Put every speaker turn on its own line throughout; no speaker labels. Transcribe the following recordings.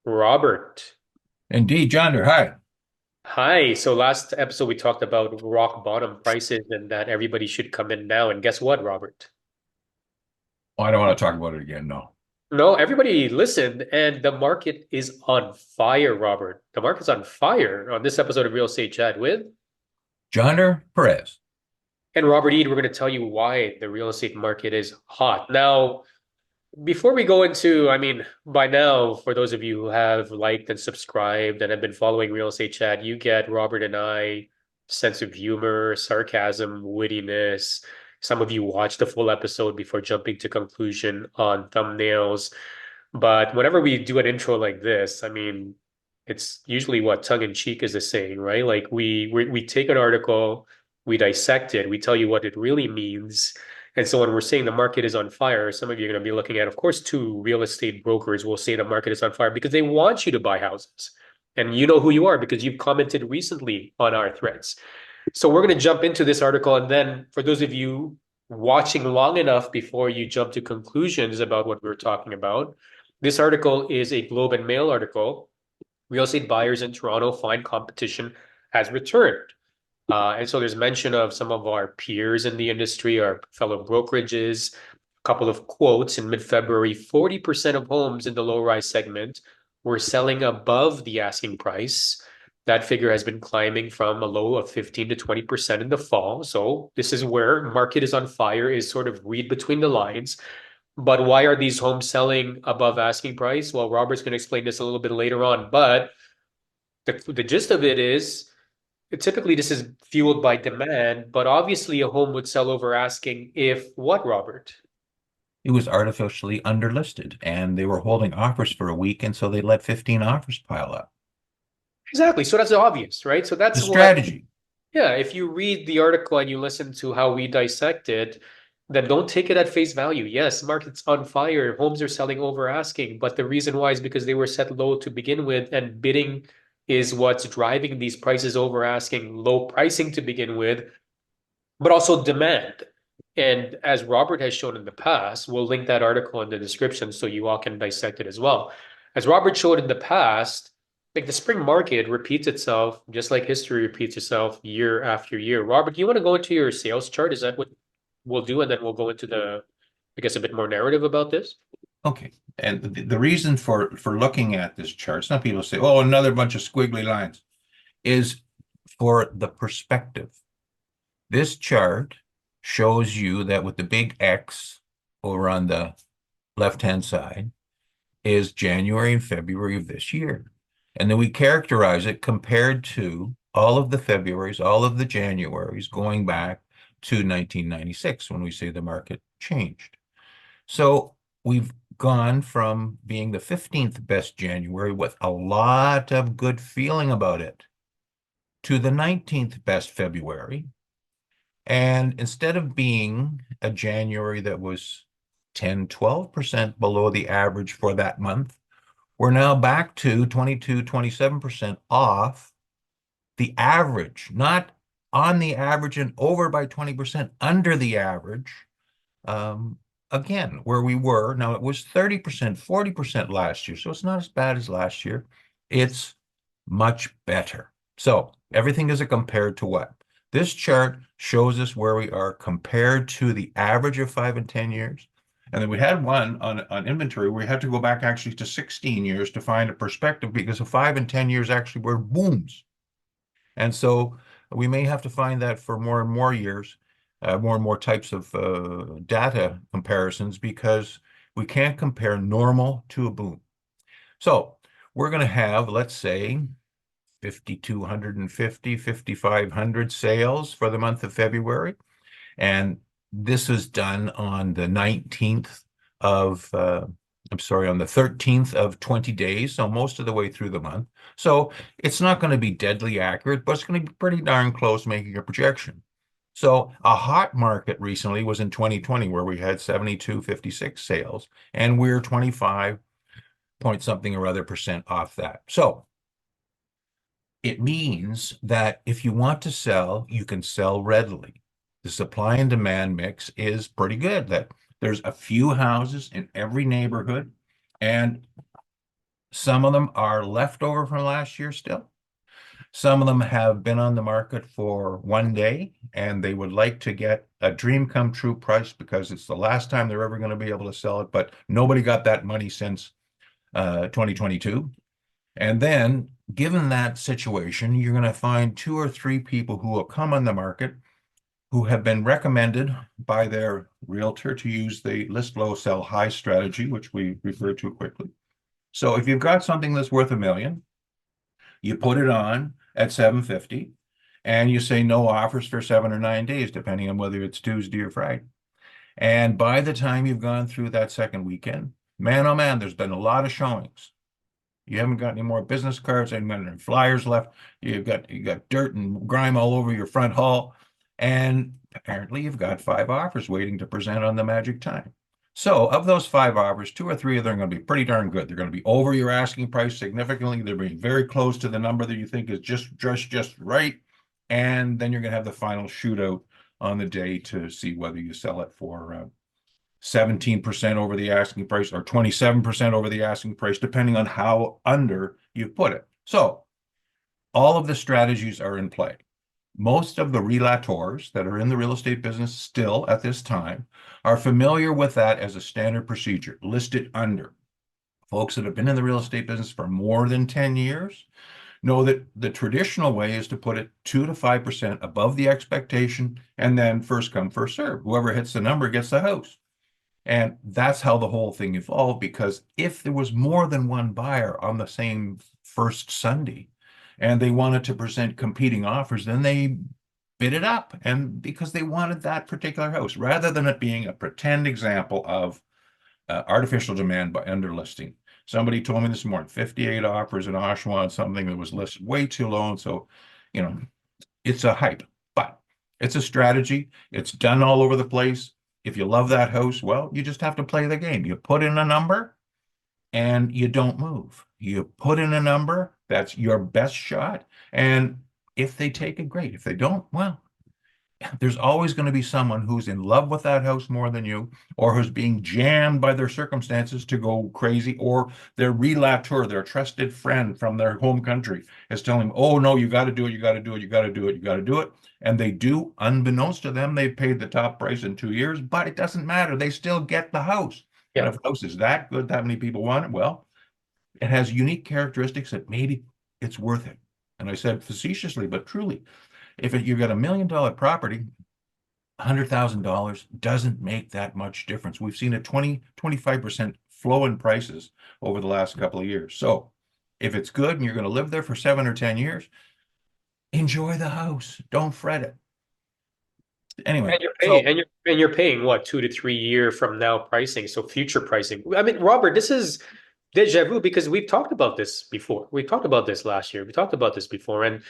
Robert.
Indeed, John. Hi.
Hi. So last episode we talked about rock bottom prices and that everybody should come in now. And guess what, Robert?
Oh, I don't want to talk about it again. No.
No, everybody listened, and the market is on fire, Robert. The market's on fire on this episode of Real Estate Chat with.
John Perez.
And Robert Eid, we're going to tell you why the real estate market is hot. Now, before we go into, by now, for those of you who have liked and subscribed and have been following Real Estate Chat, you get Robert and I sense of humor, sarcasm, wittiness. Some of you watch the full episode before jumping to conclusion on thumbnails. But whenever we do an intro like this, it's usually what tongue in cheek is the saying, right? Like we take an article, we dissect it, we tell you what it really means. And so when we're saying the market is on fire, some of you are going to be looking at, of course, two real estate brokers will say the market is on fire because they want you to buy houses. And you know who you are because you've commented recently on our threads. So we're going to jump into this article. And then for those of you watching long enough before you jump to conclusions about what we're talking about, this article is a Globe and Mail article. Real estate buyers in Toronto find competition has returned. And so there's mention of some of our peers in the industry, our fellow brokerages, a couple of quotes in mid-February, 40% of homes in the low-rise segment were selling above the asking price. That figure has been climbing from a low of 15 to 20% in the fall. So this is where market is on fire, is sort of read between the lines. But why are these homes selling above asking price? Well, Robert's going to explain this a little bit later on. But the gist of it is typically this is fueled by demand, but obviously a home would sell over asking if what, Robert?
It was artificially underlisted, and they were holding offers for a week, and so they let 15 offers pile up.
Exactly. So that's obvious, right? So
The
that's what,
strategy.
yeah, if you read the article and you listen to how we dissect it, then don't take it at face value. Yes, market's on fire, homes are selling over asking, but the reason why is because they were set low to begin with, and bidding is what's driving these prices over asking, low pricing to begin with, but also demand. And as Robert has shown in the past, we'll link that article in the description so you all can dissect it as well. As Robert showed in the past, like the spring market repeats itself, just like history repeats itself year after year. Robert, do you want to go into your sales chart? Is that what we'll do? And then we'll go into I guess, a bit more narrative about this.
Okay. And the reason for looking at this chart, some people say, oh, another bunch of squiggly lines, is for the perspective. This chart shows you that with the big X over on the left-hand side is January and February of this year. And then we characterize it compared to all of the Februaries, all of the Januaries going back to 1996 when we say the market changed. So we've gone from being the 15th best January with a lot of good feeling about it to the 19th best February. And instead of being a January that was 10, 12% below the average for that month, we're now back to 22, 27% off the average, not on the average and over by 20% under the average. Um, Again, where we were, now it was 30%, 40% last year, so it's not as bad as last year. It's much better. So everything is a compared to what? This chart shows us where we are compared to the average of 5 and 10 years. And then we had one on inventory. We had to go back actually to 16 years to find a perspective because the 5 and 10 years actually were booms. And so we may have to find that for more and more years, more and more types of data comparisons because we can't compare normal to a boom. So we're going to have, let's say, 5,250, 5,500 sales for the month of February. And this was done on the 19th of, I'm sorry, on the 13th of 20 days, so most of the way through the month. So it's not going to be deadly accurate, but it's going to be pretty darn close making a projection. So a hot market recently was in 2020 where we had 72.56 sales, and we're 25 point something or other percent off that. So it means that if you want to sell, you can sell readily. The supply and demand mix is pretty good, that there's a few houses in every neighborhood. And Some of them are leftover from last year still. Some of them have been on the market for 1 day and they would like to get a dream come true price because it's the last time they're ever going to be able to sell it, but nobody got that money since 2022. And then, given that situation, you're going to find two or three people who will come on the market who have been recommended by their realtor to use the list low, sell high strategy, which we refer to quickly. So if you've got something that's worth 1 million, you put it on at 750 and you say no offers for 7 or 9 days, depending on whether it's Tuesday or Friday. And by the time you've gone through that second weekend, man, oh man, there's been a lot of showings. You haven't got any more business cards, and flyers left. You got dirt and grime all over your front hall, and apparently you've got 5 offers waiting to present on the magic time. So of those 5 offers, 2 or 3 of them are going to be pretty darn good. They're going to be over your asking price significantly. They're being very close to the number that you think is just right. And then you're going to have the final shootout on the day to see whether you sell it for 17% over the asking price or 27% over the asking price, depending on how under you put it. So all of the strategies are in play. Most of the relators that are in the real estate business still at this time are familiar with that as a standard procedure, listed under. Folks that have been in the real estate business for more than 10 years know that the traditional way is to put it 2 to 5% above the expectation and then first come, first serve. Whoever hits the number gets the house. And that's how the whole thing evolved, because if there was more than one buyer on the same first Sunday and they wanted to present competing offers, then they bid it up. And because they wanted that particular house, rather than it being a pretend example of artificial demand by underlisting. Somebody told me this morning, 58 offers in Oshawa on something that was listed way too low. And so, you know, it's a hype, but it's a strategy. It's done all over the place. If you love that house, well, you just have to play the game. You put in a number and you don't move. You put in a number, that's your best shot. And if they take it, great. If they don't, well, there's always going to be someone who's in love with that house more than you, or who's being jammed by their circumstances to go crazy, or their relator, their trusted friend from their home country is telling them, oh no, you got to do it, you got to do it, you got to do it, you got to do it. And they do, unbeknownst to them, they've paid the top price in 2 years, but it doesn't matter. They still get the house. And
Yeah.
if the house is that good, that many people want it, well, it has unique characteristics that maybe it's worth it. And I said facetiously, but truly, if you've got $1 million property, $100,000 doesn't make that much difference. We've seen a 25% flow in prices over the last couple of years. So if it's good and you're going to live there for 7 or 10 years, enjoy the house. Don't fret it. Anyway,
And you're paying,
so
and you're paying what, 2 to 3 year from now pricing, so future pricing. I mean, Robert, this is deja vu because we've talked about this before. We talked about this last year. We talked about this before, and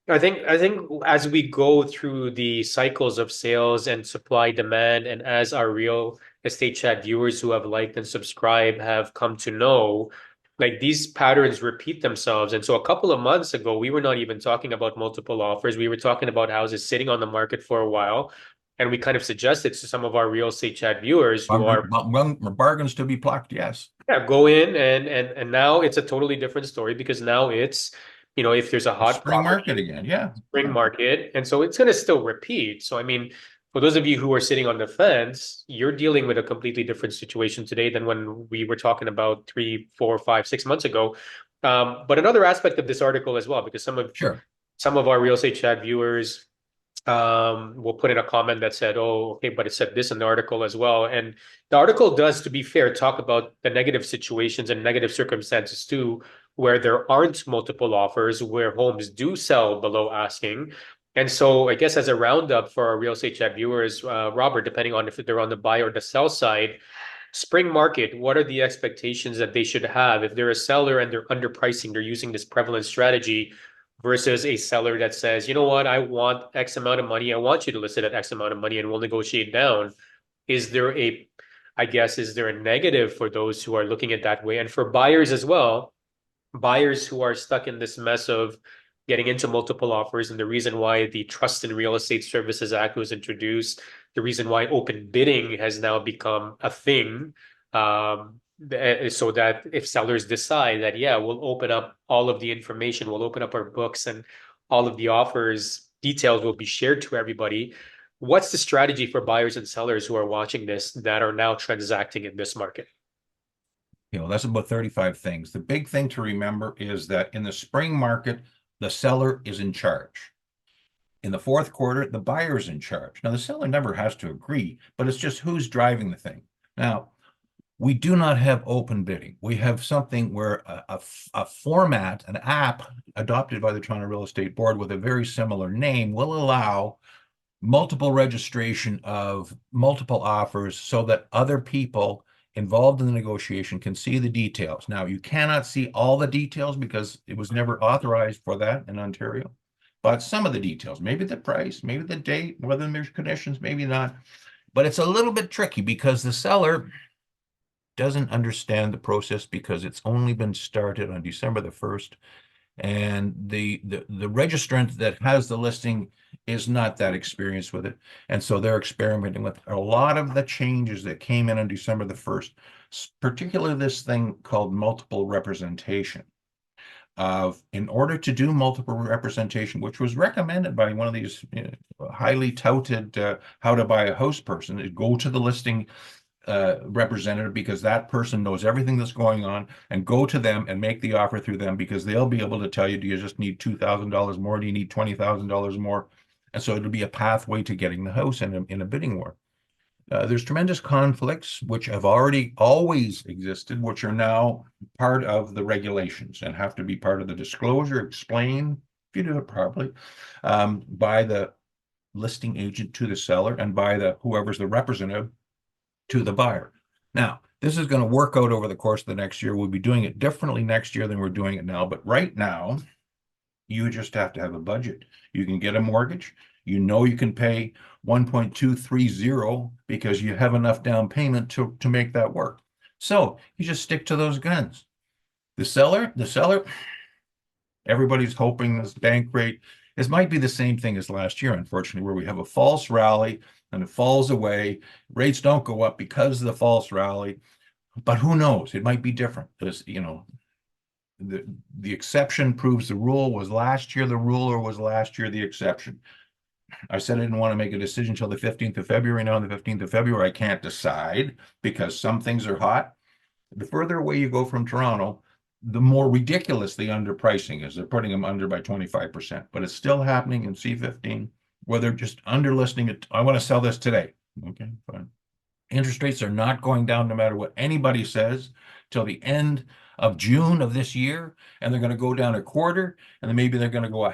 I think as we go through the cycles of sales and supply demand, and as our real estate chat viewers who have liked and subscribed have come to know, like these patterns repeat themselves. And so a couple of months ago, we were not even talking about multiple offers. We were talking about houses sitting on the market for a while. And we kind of suggested to some of our real estate chat viewers who are
bargains to be plucked, yes.
yeah, go in and now it's a totally different story because now it's, if there's a hot
Spring
property
market again, yeah.
spring market. And so it's going to still repeat. So, I mean, for those of you who are sitting on the fence, you're dealing with a completely different situation today than when we were talking about 3, 4, 5, 6 months ago. But another aspect of this article as well, because
Sure.
some of our real estate chat viewers will put in a comment that said, oh, okay, but it said this in the article as well. And the article does, to be fair, talk about the negative situations and negative circumstances too, where there aren't multiple offers, where homes do sell below asking. And so I guess as a roundup for our real estate chat viewers, Robert, depending on if they're on the buy or the sell side, spring market, what are the expectations that they should have? If they're a seller and they're underpricing, they're using this prevalent strategy versus a seller that says, you know what, I want X amount of money. I want you to list it at X amount of money and we'll negotiate down. Is there a, I guess, is there a negative for those who are looking at that way? And for buyers as well, buyers who are stuck in this mess of getting into multiple offers, and the reason why the Trust in Real Estate Services Act was introduced, the reason why open bidding has now become a thing, so that if sellers decide that, yeah, we'll open up all of the information, we'll open up our books and all of the offers details will be shared to everybody. What's the strategy for buyers and sellers who are watching this that are now transacting in this market?
That's about 35 things. The big thing to remember is that in the spring market, the seller is in charge. In the fourth quarter, the buyer is in charge. Now, the seller never has to agree, but it's just who's driving the thing. Now, we do not have open bidding. We have something where a format, an app adopted by the Toronto Real Estate Board with a very similar name will allow multiple registration of multiple offers so that other people involved in the negotiation can see the details. Now, you cannot see all the details because it was never authorized for that in Ontario, but some of the details, maybe the price, maybe the date, whether there's conditions, maybe not. But it's a little bit tricky because the seller doesn't understand the process because it's only been started on December the 1st. And the registrant that has the listing is not that experienced with it. And so they're experimenting with a lot of the changes that came in on December the 1st, particularly this thing called multiple representation. In order to do multiple representation, which was recommended by one of these highly touted how to buy a house person, is go to the listing representative because that person knows everything that's going on, and go to them and make the offer through them because they'll be able to tell you, do you just need $2,000 more? Do you need $20,000 more? And so it'll be a pathway to getting the house in a bidding war. There's tremendous conflicts, which have already always existed, which are now part of the regulations and have to be part of the disclosure, explained, if you do it properly, by the listing agent to the seller and by the whoever's the representative to the buyer. Now, this is going to work out over the course of the next year. We'll be doing it differently next year than we're doing it now. But right now, you just have to have a budget. You can get a mortgage. You know you can pay 1.230 because you have enough down payment to make that work. So you just stick to those guns. The seller, everybody's hoping this bank rate. This might be the same thing as last year, unfortunately, where we have a false rally and it falls away. Rates don't go up because of the false rally, but who knows? It might be different. The exception proves the rule was last year the rule or was last year the exception. I said I didn't want to make a decision until the 15th of February. Now on the 15th of February, I can't decide because some things are hot. The further away you go from Toronto, the more ridiculous the underpricing is. They're putting them under by 25%, but it's still happening in C15 where they're just underlisting it. I want to sell this today. Okay, fine. Interest rates are not going down no matter what anybody says till the end of June of this year, and they're going to go down a quarter, and then maybe they're going to go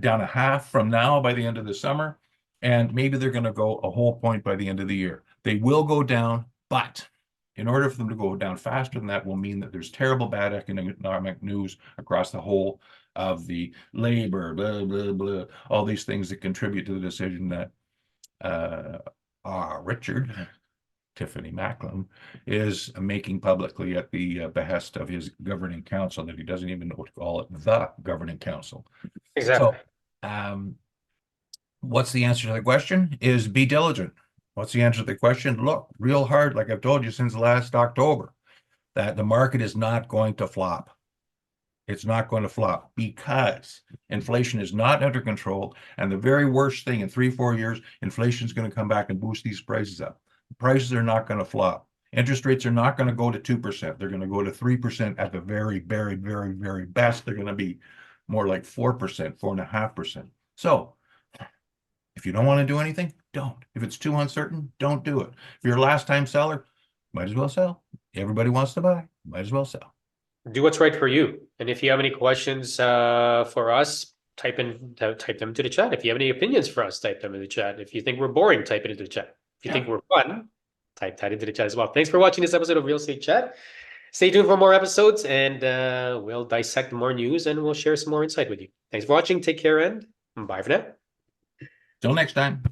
down a half from now by the end of the summer, and maybe they're going to go a whole point by the end of the year. They will go down, but in order for them to go down faster than that will mean that there's terrible bad economic news across the whole of the labor, blah, blah, blah, all these things that contribute to the decision that Richard Tiffany Macklem is making publicly at the behest of his governing council that he doesn't even know what to call it, the governing council.
Exactly.
So, what's the answer to the question? Is be diligent. What's the answer to the question? Look real hard, like I've told you since last October, that the market is not going to flop. It's not going to flop because inflation is not under control. And the very worst thing in 3-4 years, inflation is going to come back and boost these prices up. Prices are not going to flop. Interest rates are not going to go to 2%. They're going to go to 3% at the very, very, very, very best. They're going to be more like 4%, 4.5%. So if you don't want to do anything, don't. If it's too uncertain, don't do it. If you're a last time seller, might as well sell. Everybody wants to buy, might as well sell.
Do what's right for you. And if you have any questions for us, type them to the chat. If you have any opinions for us, type them in the chat. If you think we're boring, type it into the chat. If you
Yeah.
think we're fun, type that into the chat as well. Thanks for watching this episode of Real Estate Chat. Stay tuned for more episodes, and we'll dissect more news and we'll share some more insight with you. Thanks for watching. Take care, and bye for now.
Till next time.